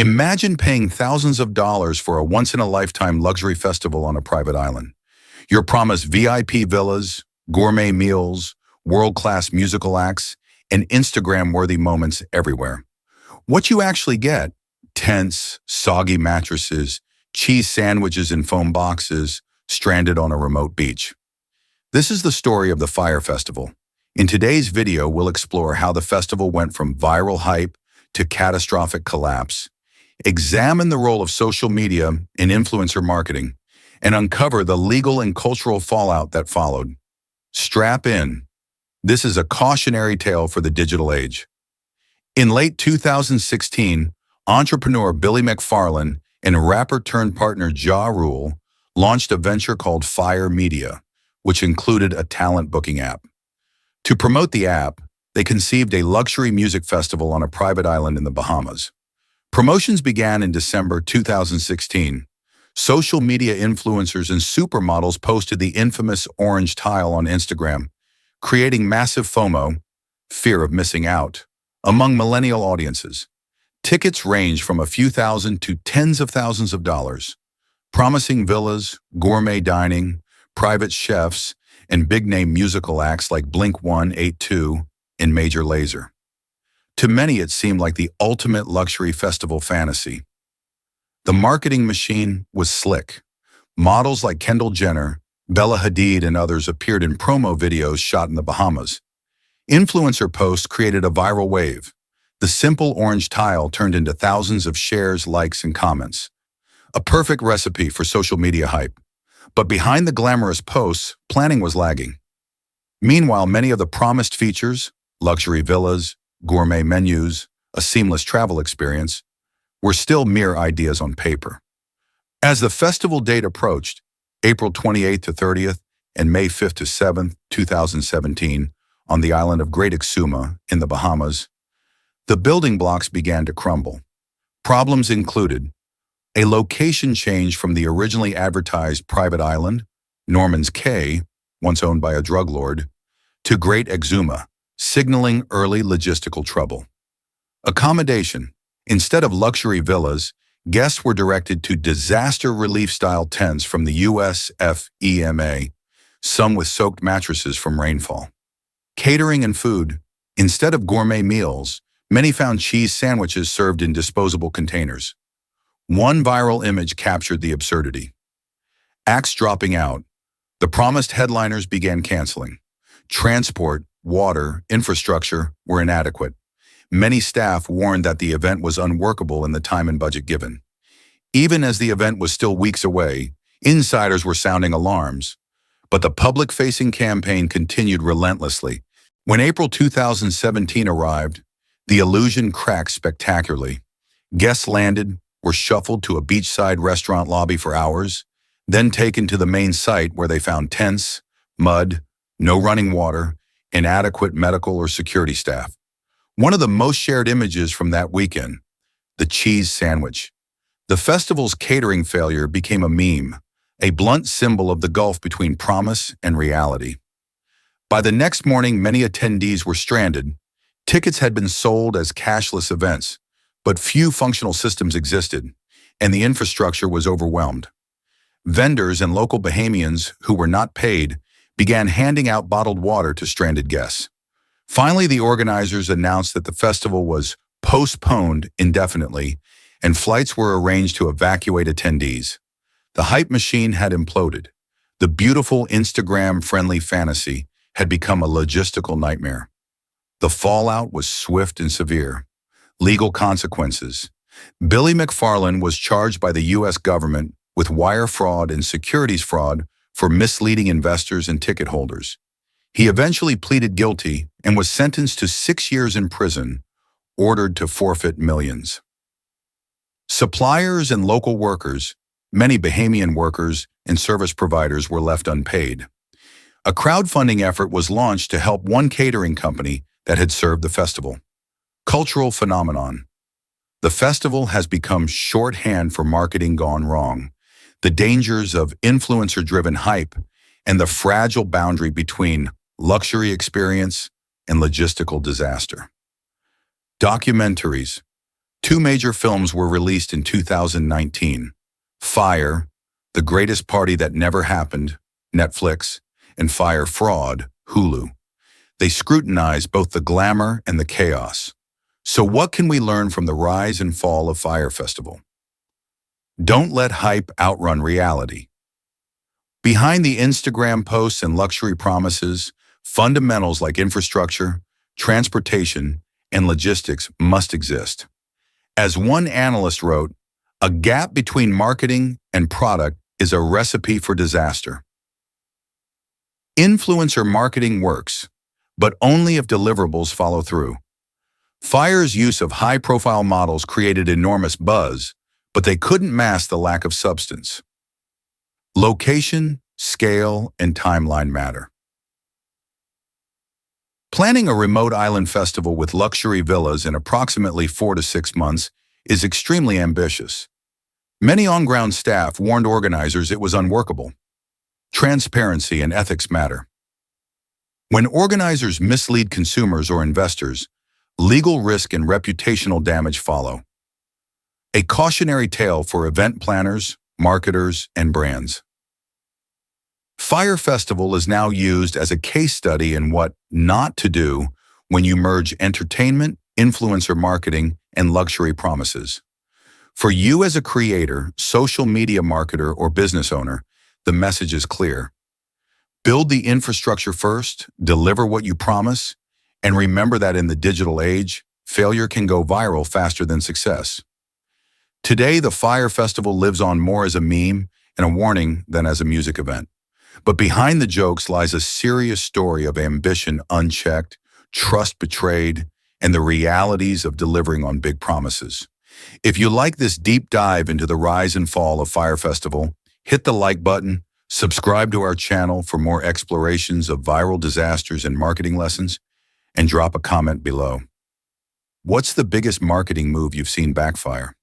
Imagine paying thousands of dollars for a once-in-a-lifetime luxury festival on a private island. You're promised VIP villas, gourmet meals, world-class musical acts, and Instagram-worthy moments everywhere. What you actually get: tents, soggy mattresses, cheese sandwiches in foam boxes, stranded on a remote beach. This is the story of the Fire Festival. In today's video, we'll explore how the festival went from viral hype to catastrophic collapse, examine the role of social media in influencer marketing, and uncover the legal and cultural fallout that followed. Strap in. This is a cautionary tale for the digital age. In late 2016, entrepreneur Billy McFarland and rapper-turned-partner Ja Rule launched a venture called Fire Media, which included a talent booking app. To promote the app, they conceived a luxury music festival on a private island in the Bahamas. Promotions began in December 2016. Social media influencers and supermodels posted the infamous orange tile on Instagram, creating massive FOMO, fear of missing out, among millennial audiences. Tickets range from a few thousand to tens of thousands of dollars, promising villas, gourmet dining, private chefs, and big-name musical acts like Blink-182 and Major Lazer. To many, it seemed like the ultimate luxury festival fantasy. The marketing machine was slick. Models like Kendall Jenner, Bella Hadid, and others appeared in promo videos shot in the Bahamas. Influencer posts created a viral wave. The simple orange tile turned into thousands of shares, likes, and comments. A perfect recipe for social media hype. But behind the glamorous posts, planning was lagging. Meanwhile, many of the promised features, luxury villas, gourmet menus, a seamless travel experience, were still mere ideas on paper. As the festival date approached, April 28th to 30th and May 5th to 7th, 2017, on the island of Great Exuma in the Bahamas, the building blocks began to crumble. Problems included a location change from the originally advertised private island, Norman's Cay, once owned by a drug lord, to Great Exuma, signaling early logistical trouble. Accommodation. Instead of luxury villas, guests were directed to disaster relief-style tents from the US FEMA, some with soaked mattresses from rainfall. Catering and food. Instead of gourmet meals, many found cheese sandwiches served in disposable containers. One viral image captured the absurdity. Acts dropping out. The promised headliners began canceling. Transport, water, infrastructure were inadequate. Many staff warned that the event was unworkable in the time and budget given. Even as the event was still weeks away, insiders were sounding alarms. But the public-facing campaign continued relentlessly. When April 2017 arrived, the illusion cracked spectacularly. Guests landed, were shuffled to a beachside restaurant lobby for hours, then taken to the main site where they found tents, mud, no running water, inadequate medical or security staff. One of the most shared images from that weekend, the cheese sandwich. The festival's catering failure became a meme, a blunt symbol of the gulf between promise and reality. By the next morning, many attendees were stranded. Tickets had been sold as cashless events, but few functional systems existed, and the infrastructure was overwhelmed. Vendors and local Bahamians who were not paid began handing out bottled water to stranded guests. Finally, the organizers announced that the festival was postponed indefinitely, and flights were arranged to evacuate attendees. The hype machine had imploded. The beautiful Instagram-friendly fantasy had become a logistical nightmare. The fallout was swift and severe. Legal consequences. Billy McFarland was charged by the U.S. government with wire fraud and securities fraud for misleading investors and ticket holders. He eventually pleaded guilty and was sentenced to 6 years in prison, ordered to forfeit millions. Suppliers and local workers, many Bahamian workers and service providers, were left unpaid. A crowdfunding effort was launched to help one catering company that had served the festival. Cultural phenomenon. The festival has become shorthand for marketing gone wrong, the dangers of influencer-driven hype, and the fragile boundary between luxury experience and logistical disaster. Documentaries. Two major films were released in 2019. Fire, The Greatest Party That Never Happened, Netflix, and Fire Fraud, Hulu. They scrutinize both the glamour and the chaos. So what can we learn from the rise and fall of Fire Festival? Don't let hype outrun reality. Behind the Instagram posts and luxury promises, fundamentals like infrastructure, transportation, and logistics must exist. As one analyst wrote, a gap between marketing and product is a recipe for disaster. Influencer marketing works, but only if deliverables follow through. Fire's use of high-profile models created enormous buzz, but they couldn't mask the lack of substance. Location, scale, and timeline matter. Planning a remote island festival with luxury villas in approximately 4 to 6 months is extremely ambitious. Many on-ground staff warned organizers it was unworkable. Transparency and ethics matter. When organizers mislead consumers or investors, legal risk and reputational damage follow. A cautionary tale for event planners, marketers, and brands. Fire Festival is now used as a case study in what not to do when you merge entertainment, influencer marketing, and luxury promises. For you as a creator, social media marketer, or business owner, the message is clear. Build the infrastructure first, deliver what you promise, and remember that in the digital age, failure can go viral faster than success. Today, the Fire Festival lives on more as a meme and a warning than as a music event. But behind the jokes lies a serious story of ambition unchecked, trust betrayed, and the realities of delivering on big promises. If you like this deep dive into the rise and fall of Fire Festival, hit the like button, subscribe to our channel for more explorations of viral disasters and marketing lessons, and drop a comment below. What's the biggest marketing move you've seen backfire?